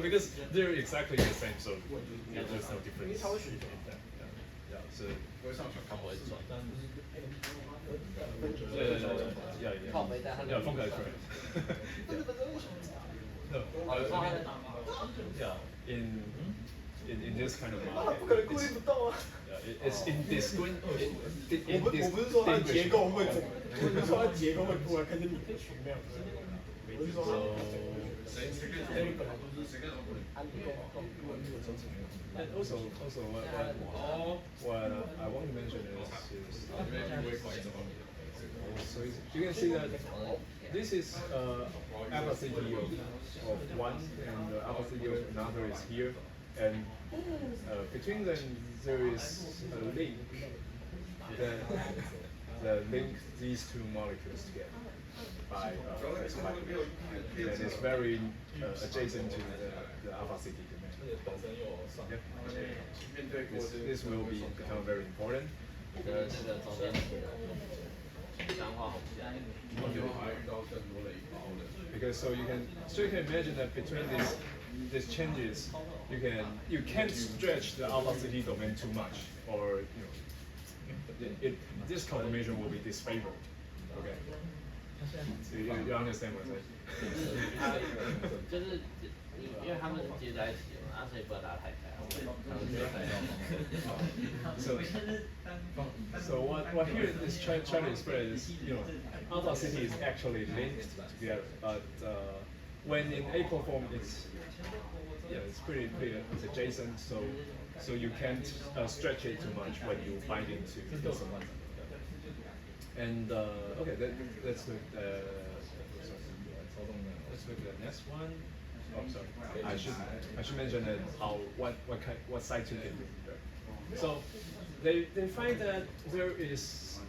because they're exactly the same, so there's no difference in that. Yeah, so yeah, 风格 correct. No, yeah, in this kind of market, it's indistinguishable. And also what I want to mention is so you can see that this is alpha CD of one, and the alpha CD of another is here, and between them there is a link that links these two molecules together by this pipe, and it's very adjacent to the alpha CD domain. Yep. This will become very important because so you can imagine that between these changes you can't stretch the alpha CD domain too much, or this conformation will be disfavored. Okay. So you understand what I'm saying? 就是因为他们接在一起嘛，所以不能打太开。So what here is trying to express is, alpha CD is actually linked together, but when in apo form it's pretty it's adjacent, so you can't stretch it too much when you bind into insulin. And okay, let's look at the next one. Oh, sorry. I should mention that what side two can do. So they find that there is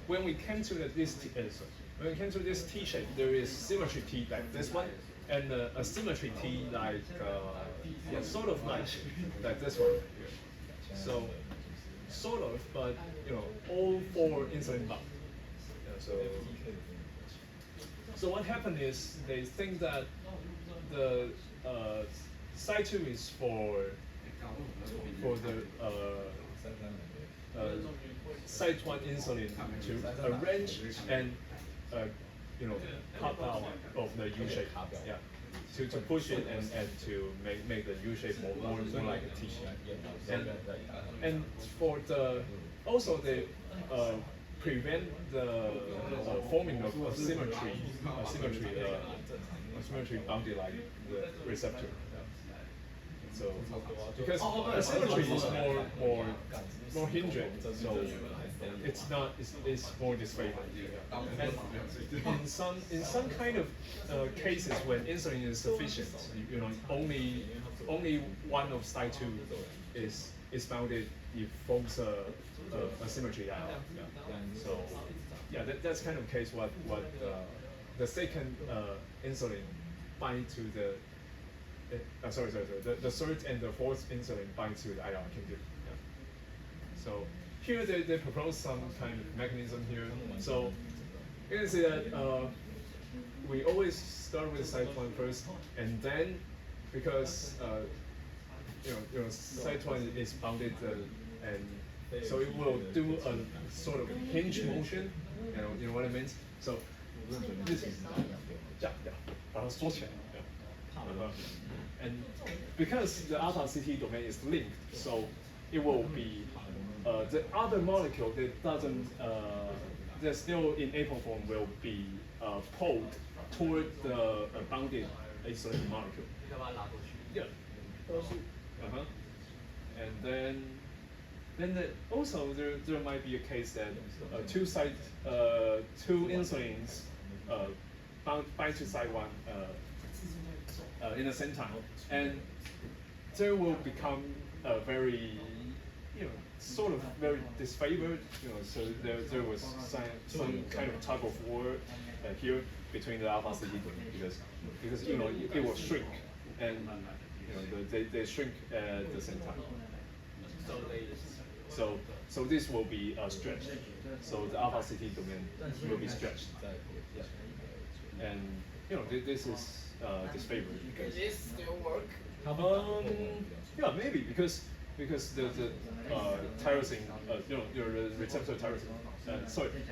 when we came to this T shape, there is symmetry T like this one, and a symmetry T like sort of like this one. So sort of, but all four insulin bound. So what happened is they think that the side 2 is for the side 1 insulin to arrange and cut out of the U shape. Yeah. To push it and to make the U shape more like a T shape. And for the also they prevent the forming of a symmetry bounded like the receptor. So because the symmetry is more hindrance, so it's more disfavored. And in some kind of cases when insulin is sufficient, only one of side 2 is bounded, it forms a symmetry out. So yeah, that's kind of case what the second insulin bind to the the third and the fourth insulin bind to the IR can do. Yeah. So here they propose some kind of mechanism here. So you can see that we always start with side 1 first, and then because side 1 is bounded and so it will do a sort of hinge motion. You know what I mean? So this is and because the alpha CT domain is linked, so it will be the other molecule that doesn't that's still in apo form will be pulled toward the bounded insulin molecule. Yeah. And then also there might be a case that two insulins bind to side 1 in the same time, and there will become a very sort of very disfavored. So there was some kind of tug of war here between the alpha CD because it will shrink, and they shrink at the same time. So this will be stretched. So the alpha CT domain will be stretched. Yeah. And this is disfavored because. Does this still work? Yeah, maybe because the tyrosine, your receptor tyrosine,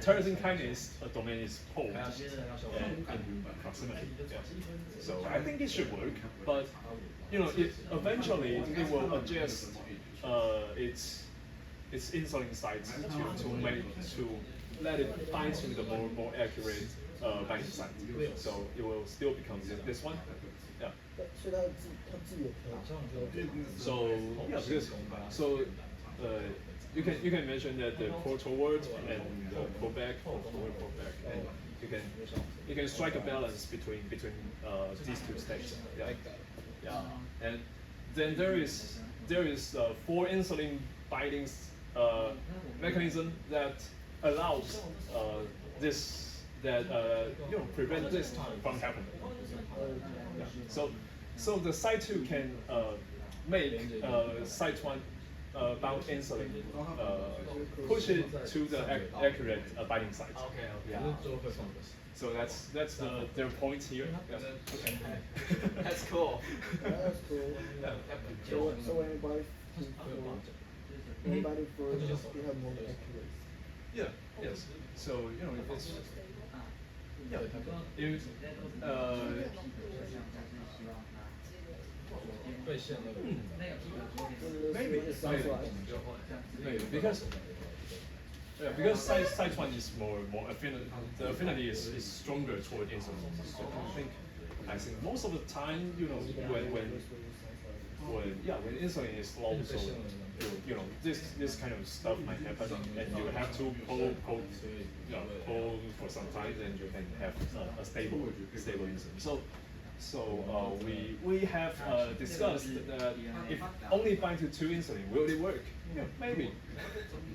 tyrosine kinase domain is pulled in proximity. Yeah. So I think it should work, but eventually it will adjust its insulin sites to let it bind to the more accurate binding site. So it will still become this one. Yeah. So yeah, because you can mention that the pull toward and the pull back, and you can strike a balance between these two states. Yeah. Yeah. And then there is for insulin binding mechanism that allows prevent this from happening. Yeah. So the site 2 can make site 1 bound insulin push it to the accurate binding site. Okay. Yeah. So that's their point here. Yeah. Okay. That's cool. That's cool. Yeah. So anybody for just to have more accuracy. Yeah. Yes. So it's maybe because site 1 is more affinity. The affinity is stronger toward insulin. So I think most of the time, when insulin is low, so this kind of stuff might happen, and you have to pull for some time, then you can have a stable insulin. So we have discussed that if only bind to 2 insulin, will it work? Yeah, maybe.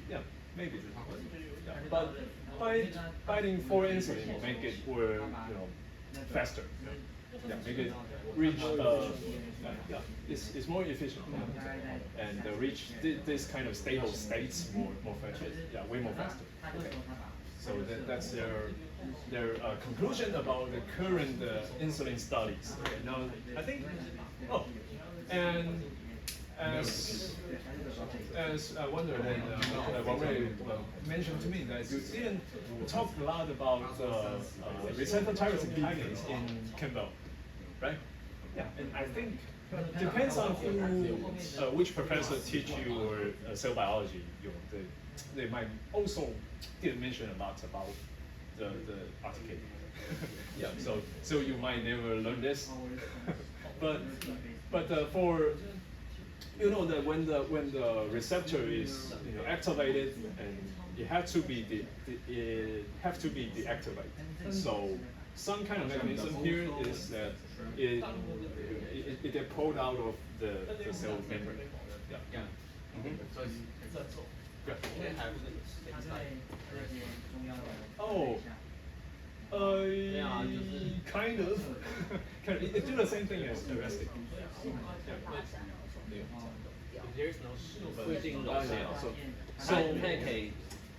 Yeah, maybe. Yeah. But binding 4 insulin will make it work, faster. Yeah, make it reach. It's more efficient and reach this kind of stable states more faster. Yeah, way more faster. Okay. So that's their conclusion about the current insulin studies. Okay, now I think, and as I wonder, and Wang mentioned to me that you didn't talk a lot about receptor tyrosine kinase in Campbell, right? Yeah, and I think depends on which professor teach you or cell biology. They might also didn't mention a lot about the RTK. Yeah, so you might never learn this, but for that when the receptor is activated, and it has to be deactivated. So some kind of mechanism here is that it get pulled out of the cell membrane. Yeah. Mm-hmm. So it's Good. Oh. Kind of. It do the same thing as arresting. There's no 不一定容量，所以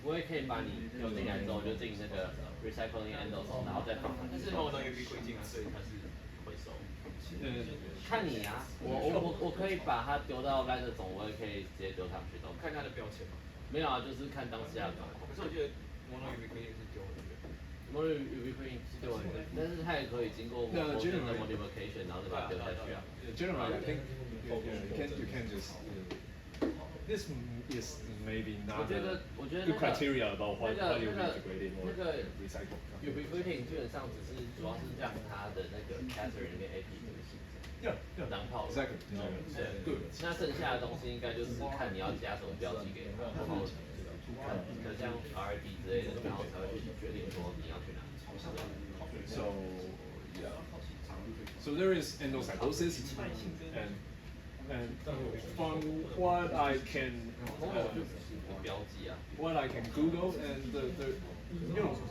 我也可以把你丢进来之后就进那个 recycling endosols， 然后再放。但是某东西会进啊，所以它是回收。看你啊，我可以把它丢到赖这种，我也可以直接丢上去都。看它的标签吗？没有啊，就是看当下的状况。可是我觉得某东西可以是丢回去。某东西可以是丢回去，但是它也可以经过我的 modification， 然后再把它丢下去啊。Generally, I think you can just. This is maybe not the criteria about what you integrate or recycle. Ubiquitin 基本上只是主要是让它的那个 catheter 里面 AP 这个性质，囊泡。Exactly. 对。那剩下的东西应该就是看你要加什么标记给它，然后看像 RD 之类的，然后才会去决定说你要去哪。So yeah. So there is endocytosis and from what I can Google, and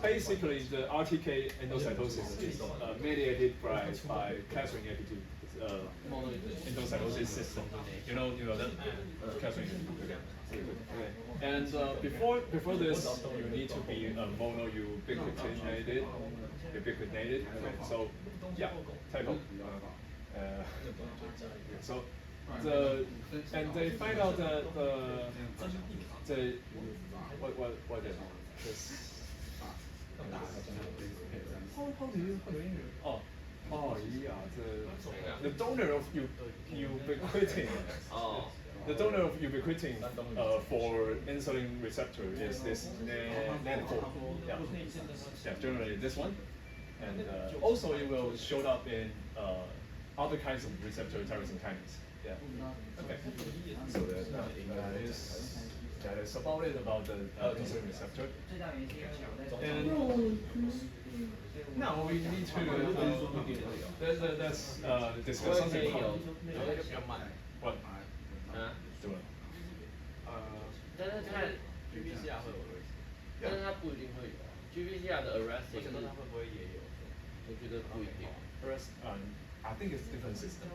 basically the RTK endocytosis is mediated by cathepsin endocytosis system. You know that cathepsin. Okay. And before this, you need to be monoubiquitinated. Okay. So yeah, type of. So and they find out that what this. How do you the donor of ubiquitin. The donor of ubiquitin for insulin receptor is this NAD4. Yeah, generally this one, and also it will show up in other kinds of receptor tyrosine kinase. Yeah. Okay. So that is about it about the insulin receptor. And now we need to let's discuss something about what.对吧？但是它 GPCR 会有，但是它不一定会有。GPCR 的 arresting 它会不会也有？我觉得不一定。I think it's different system.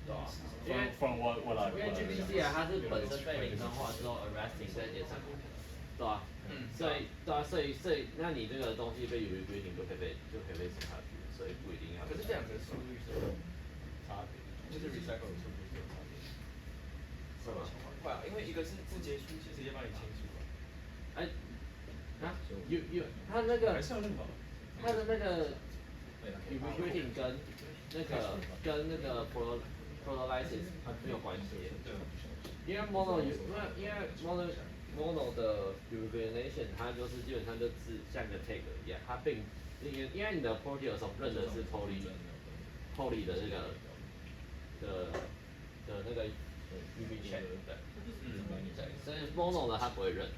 对啊，from what I 因为 GPCR 它是本身被临床化之后 arresting 再检查，对吧？所以那你这个东西被有规定就可以被审下去，所以不一定要。可是这两个速率是有差别，就是 recycle 的速度是有差别。是吗？会啊，因为一个是直接帮你清除。它那个它的那个 ubiquitin 跟那个 proteolysis 它没有关系，因为 mono 的 ubiquitination 它就是基本上就是像个 tag 一样，它并因为你的 proteasome 认的是 poly 的那个的那个 ubiquitin 对，对，所以 mono 的它不会认，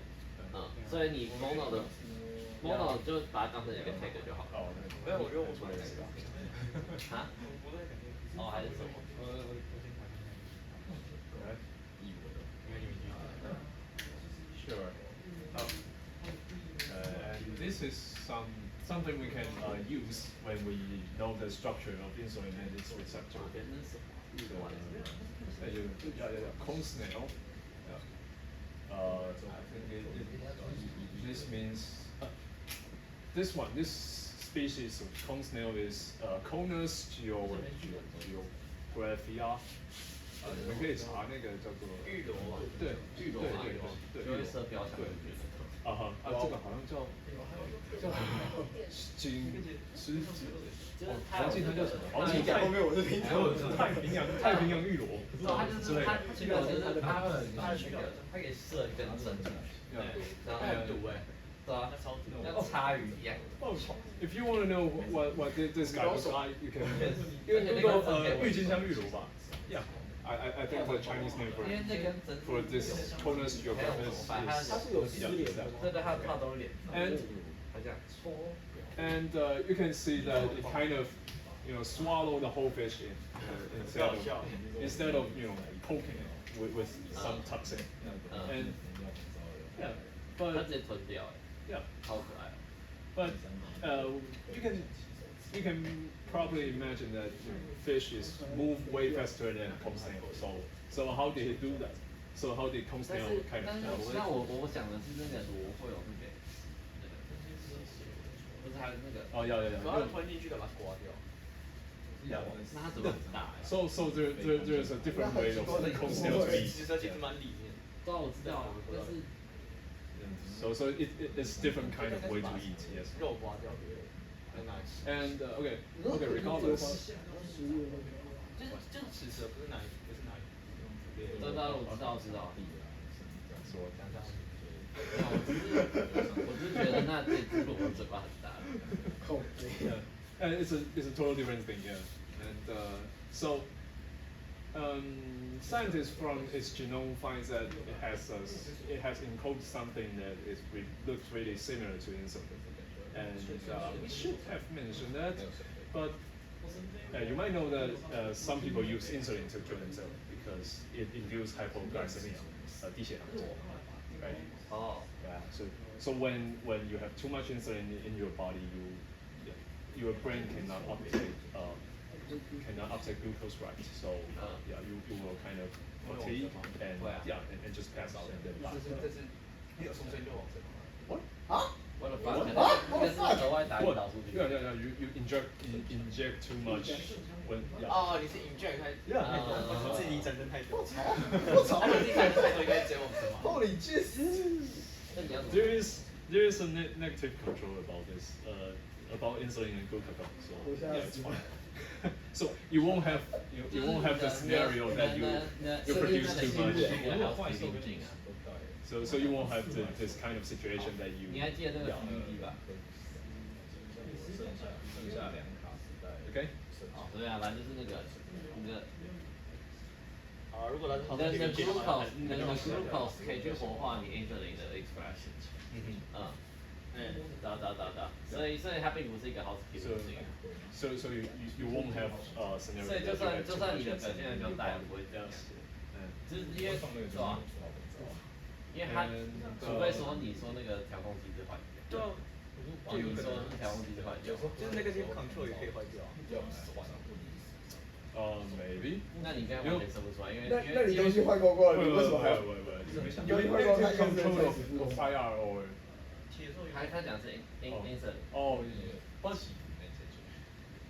所以你 mono 就把它当成一个 tag 就好了。没有，我觉得我出来那个。啊？哦，还是什么？Sure. And this is something we can use when we know the structure of insulin and its receptor. Cone snail. I think this means this species of cone snail is Conus geographia。你们可以查那个叫做玉螺啊，对，玉螺嘛，对，就会设标签。这个好像叫金狮子，忘记它叫什么。你讲后面我是听错了，太平洋玉螺之类的。它可以设一根针进去，然后很毒哎。对啊，像鲨鱼一样。If you want to know what this guy looks like, you can 因为那个郁金香玉螺吧 ，Yeah. I think the Chinese name for this Conus geographus is and you can see that it kind of swallow the whole fish instead of poking it with some toxin and yeah but yeah but you can probably imagine that fish is move way faster than cone snail. So how did he do that? So how did cone snail kind of? 那我想的是那个螺会有那个，不是它那个。哦，要。然后吞进去的把它刮掉。那它怎么很大？So there's a different way of cone snail to eat. 其实蛮里面。对啊，我知道，但是。So it's different kind of way to eat. Yes. 肉刮掉。And okay, regardless. 就是齿舌不是哪里？知道。说讲讲。我只是觉得那这只螺嘴巴很大。And it's a total different thing, yeah. And so scientists from its genome finds that it has encoded something that looks really similar to insulin. And we should have mentioned that, but you might know that some people use insulin to kill themselves because it induces hypoglycemia, 低血糖，right? Oh. Yeah. So when you have too much insulin in your body, your brain cannot uptake glucose right. So yeah, you will kind of fatigue and just pass out and then die. What? Huh? 我的发可能应该是额外打胰岛素进去。 Yeah. You inject too much when yeah. 哦，你是 inject 还？自己战争太多。我操！自己产生太多应该直接往生嘛。Holy Jesus! 那你要怎么？ There is a negative control about this about insulin and glucagon. So yeah, it's fine. So you won't have the scenario that you produce too much. So you won't have this kind of situation that you. 你还记得那个 PPT 吧？ Okay. 对啊，反正就是那个你的好，如果他你的 glucose 可以去活化你 insulin 的 expression。所以它并不是一个 housekeeping。 So you won't have scenario. 所以就算你的表现比较大，也不会这样。就是因为是吧？因为它除非说你说那个调控机制坏掉。对啊。你说是调控机制坏掉。就是那个 control 也可以坏掉。Maybe. 那你应该完全生不出来，因为那你东西坏光光了，你为什么还要？You have control of IR or. 他讲是 insulin。 Oh, but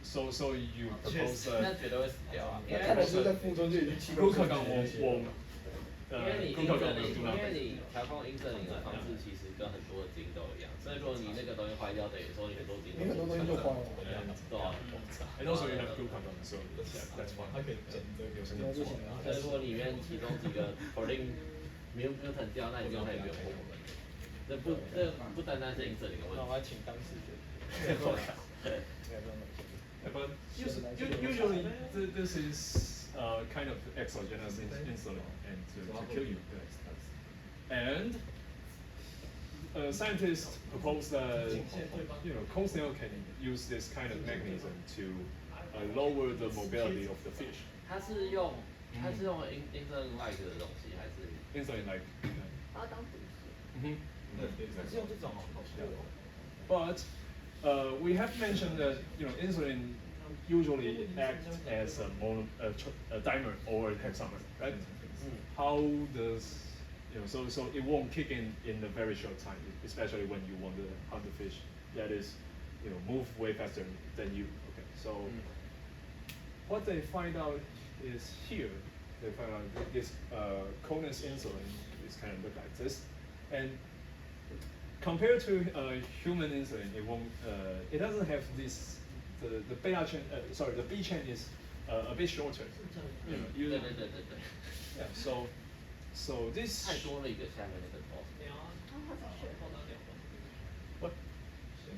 so you propose 那绝对会死掉啊！因为看来是在腹中就已经气功。glucagon won't. 因为你 insulin， 因为你调控 insulin 的方式其实跟很多的基因都一样，所以如果你那个东西坏掉，等于说你很多基因你很多东西就坏了。对啊。And also you have glucagon, so yeah, that's fine. 它可以减这个。所以如果里面其中几个 protein mutant 掉，那你就可以不用活。这不单单是 insulin 的问题。那我要请当事人。 But usually this is kind of exogenous insulin and to kill you. And scientists propose that corn snail can use this kind of mechanism to lower the mobility of the fish. 它是用 insulin like 的东西，还是 Insulin like. 把它当毒素。是用这种哦。 But we have mentioned that insulin usually acts as a dimer or a hexamer, right? How does so it won't kick in a very short time, especially when you want to hunt the fish that is move way faster than you. Okay, so what they find out is here. They find out that this conus insulin is kind of look like this, and compared to human insulin, it doesn't have this. The beta chain, the B chain is a bit shorter. 对。 Yeah, so this. 太多了一个下面那个头。 What?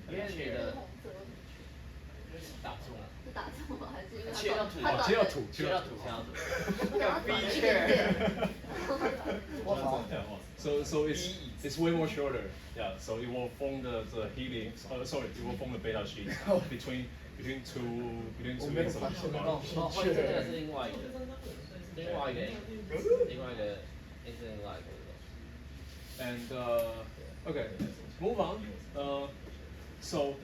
因为你的红色打错了。是打错吗？还是因为切到土，切到土，切到土。So it's way more shorter. Yeah. So it will form the helium. It will form the beta sheet between two insulin. 这个是另外一个 insulin like 的东西。 And okay, move on. So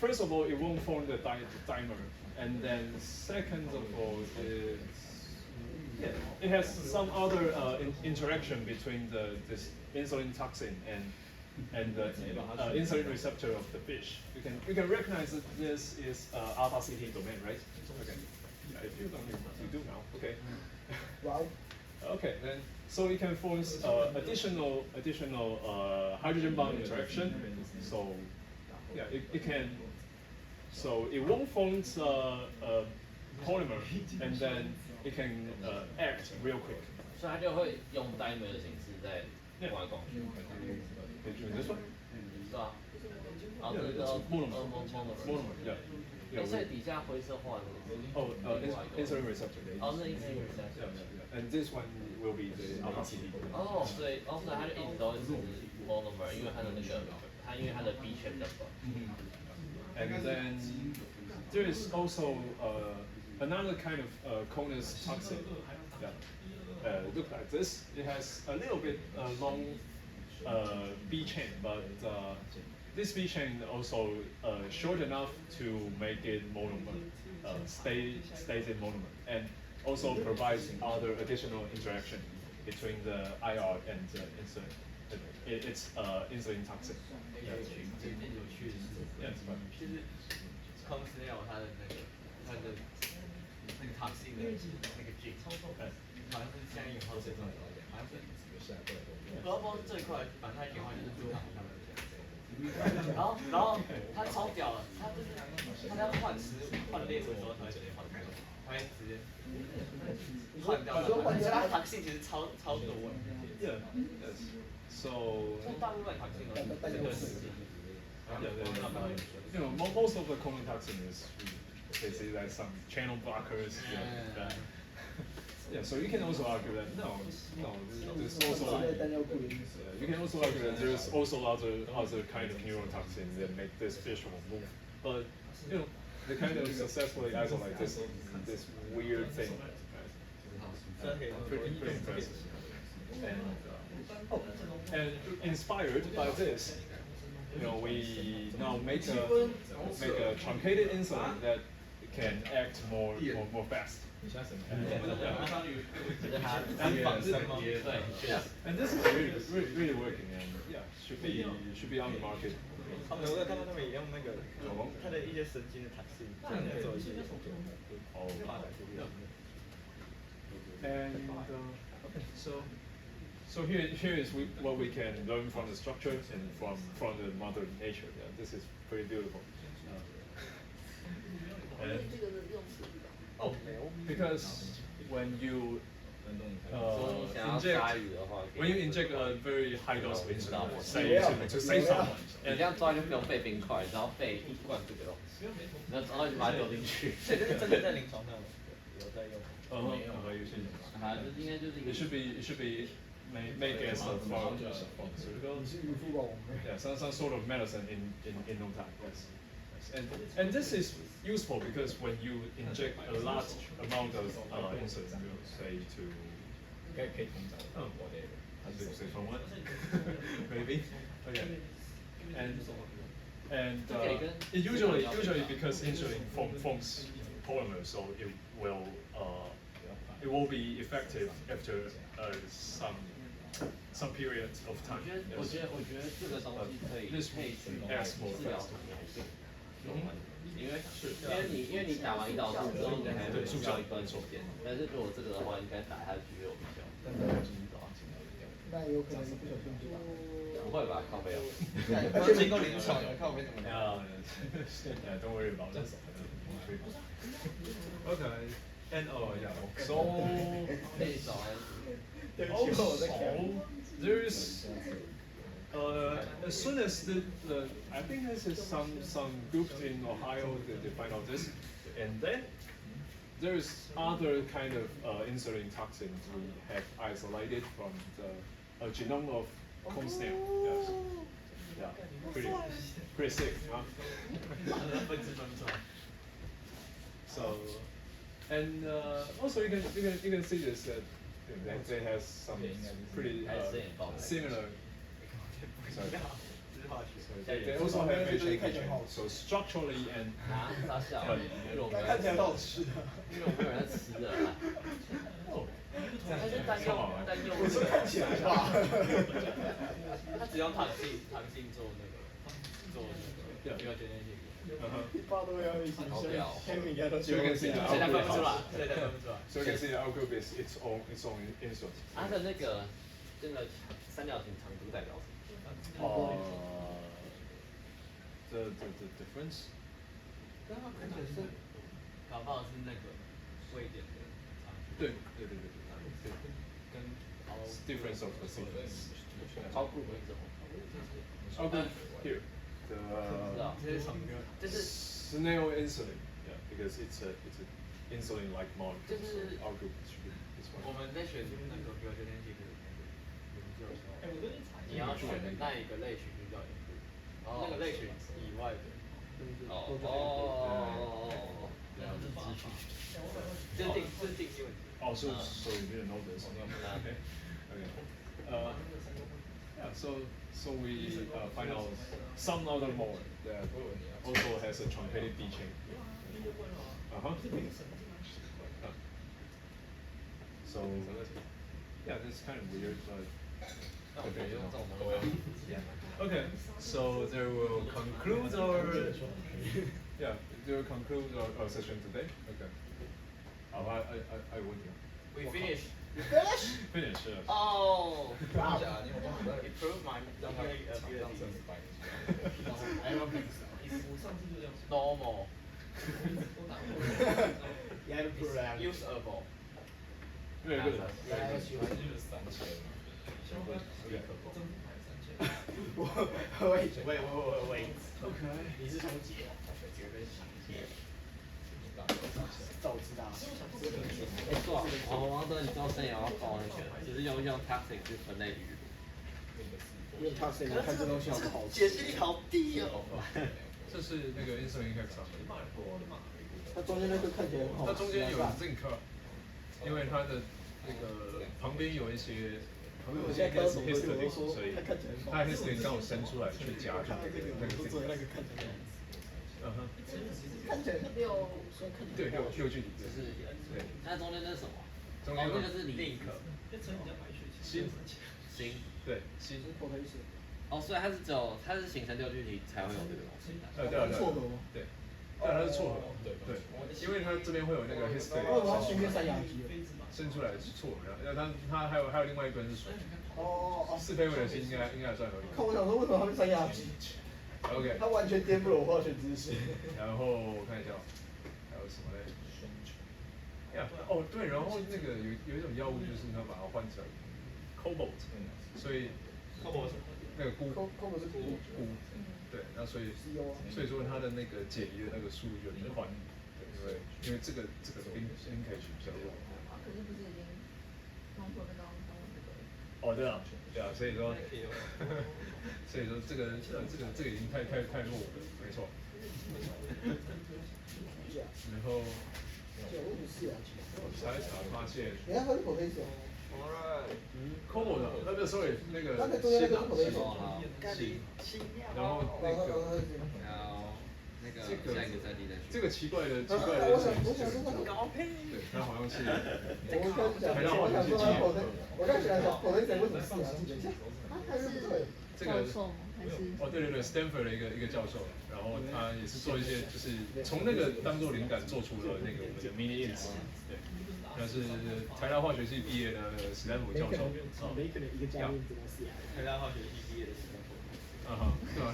first of all, it won't form the dimer, and then second of all, it has some other interaction between this insulin toxin and the insulin receptor of the fish. You can recognize that this is alpha CT domain, right? Okay. Yeah, if you don't, you do now. Okay. Wow. Okay, then so it can form additional hydrogen bond interaction. So yeah, it can. So it won't form a polymer, and then it can act real quick. 所以它就会用 dimer 的形式在外供。 This one? 是吧？然后这个 Monomer. Yeah. 所以底下灰色画的。 Oh, insulin receptor. 哦，那 insulin receptor。 And this one will be the alpha CT. 哦，所以它就一直都是 monomer， 因为它的那个因为它的 B 圈比较短。 And then there is also another kind of conus toxin. Yeah. Look like this. It has a little bit long B chain, but this B chain also short enough to make it monomer, stays in monomer, and also provides other additional interaction between the IR and the insulin. It's insulin toxin. 有趣的是， Yes, but 就是康斯内尔它的那个 toxin 的那个 gene， 好像是现在引号最重要的，好像是不知道是这一块，反正它演化就是猪糖他们这样。然后它超屌了，它就是它在换猎物的时候，它会直接换掉，它会直接换掉它，而且它 toxin 其实超多。yeah, yes. So 大部分 toxin 都是这个时期。 you know, most of the colon toxin is they say that some channel blockers. Yeah. Yeah, so you can also argue that there's also you can also argue that there's also other kind of neurotoxins that make this visual move. But you know, they kind of successfully isolate this weird thing. Pretty impressive. And inspired by this, you know, we now make a truncated insulin that can act more fast. And this is really working, and yeah, should be on the market. 我在看到他们也用那个它的一些神经的 toxin， 在做一些发展出来。 And so here is what we can learn from the structure and from the mother nature. Yeah, this is pretty beautiful. And, because when you inject a very high dose of insulin, say to save someone, 你这样抓就不用备冰块，只要备一罐这个东西，然后就把它丢进去。这个真的在临床上有在用。应该就是一个。 It should be made as a pharmaceutical. Yeah, some sort of medicine in no time. Yes. And this is useful because when you inject a large amount of insulin, say to say from what? Maybe. Okay. And it usually because insulin forms polymer, so it will be effective after some period of time. 我觉得这个东西可以去治疗糖尿病。因为你打完胰岛素之后，应该还会需要一段时间。但是如果这个的话，应该打下去会有比较。那有可能是不小心就不会吧？靠没有。而且经过临床的，看我没怎么样。Yeah, don't worry about that. Okay. And there's as soon as I think this is some groups in Ohio they find out this, and then there's other kind of insulin toxins we have isolated from the genome of corn snail. Yes. Yeah, pretty sick, huh? So, and also you can see this that they have some pretty similar. They also have vegetation. So structurally and 傻小，因为我看起来很好吃的。因为我没有人在吃的啦。他是单用，我说看起来吧。他只用糖性做那个genetic。一般都要一起先米该都 So you can see the 谁在 outgroup. 分不出来？谁在分不出来？ So you can see the outgroup is its own insulin. 它的那个三角形长度代表什么？ The difference. 刚刚看起来是，搞不好是那个位点的差距。对，跟 difference of the sequence. outgroup 是什么？ Outgroup here. 这是什么？就是 snail insulin. Yeah, because it's a insulin like molecule. 就是 outgroup should be this 我 one. 们在选那个 genetic 的研究的时候，你要选的那一个类群就叫 include，那个类群以外的。这是定义问题。Oh, so you didn't know this? Okay. Okay. So we find out some other mode that also has a truncated D chain. So yeah, this is kind of weird, but okay. So there will conclude our our session today. Okay. I would. We finished. Finish. Yes. Oh. Wow. Improve my ability. Normal. Usable. Very good. Wait， Okay. 你是从几？这我知道。王德，你知道生涯要搞那个，只是用 toxic 去分类鱼。因为他谁来看这东西好不好吃？解析力好低哦。这是那个 insulin index 它中间那个看起来很好吃。它中间有 zinc， 因为它的那个旁边有一些。我现在看到什么东西我都说，它看起来很好吃。它 history 刚好伸出来去加上那个做那个看起来。看起来对六距离就是对。那中间那是什么？中间那个是link。锌。对。锌。哦，所以它是形成六聚体才会有这个东西。对。错合吗？对。它是错合。对。因为它这边会有那个 history。它训练三阳肌。伸出来是错，然后它还有另外一根是水。适配位的锌应该还算合理。看我想说为什么它是三阳肌 ？OK。它完全颠覆了我化学知识。然后我看一下，还有什么嘞？哦对，然后那个有一种药物就是它把它换成 cobalt， 所以 cobalt 那个钴是钴，对，那所以说它的那个解离的那个速度就很快，对，因为这个linkage比较弱。可是不是已经弄错那个哦对啊，所以说这个已经太弱了，没错。然后我查一查发现，你看它是口黑色。cobalt 的，那个 sorry 那个它的中间那个是口黑色。然后那个下一个在地的。这个奇怪的我想高配。对，它好像是。我刚想口黑色为什么是他是教授吗？还是？哦，对 ，Stanford 的一个教授，然后他也是做一些，就是从那个当做灵感做出了那个我们的 mini ins， 对，他是台大化学系毕业的史丹福教授。台大化学系毕业的史丹福。对吧？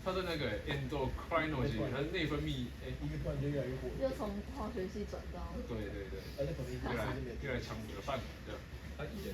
他在那个 endocrinology， 它是内分泌，又从化学系转到。对，越来强补的范，对。他以前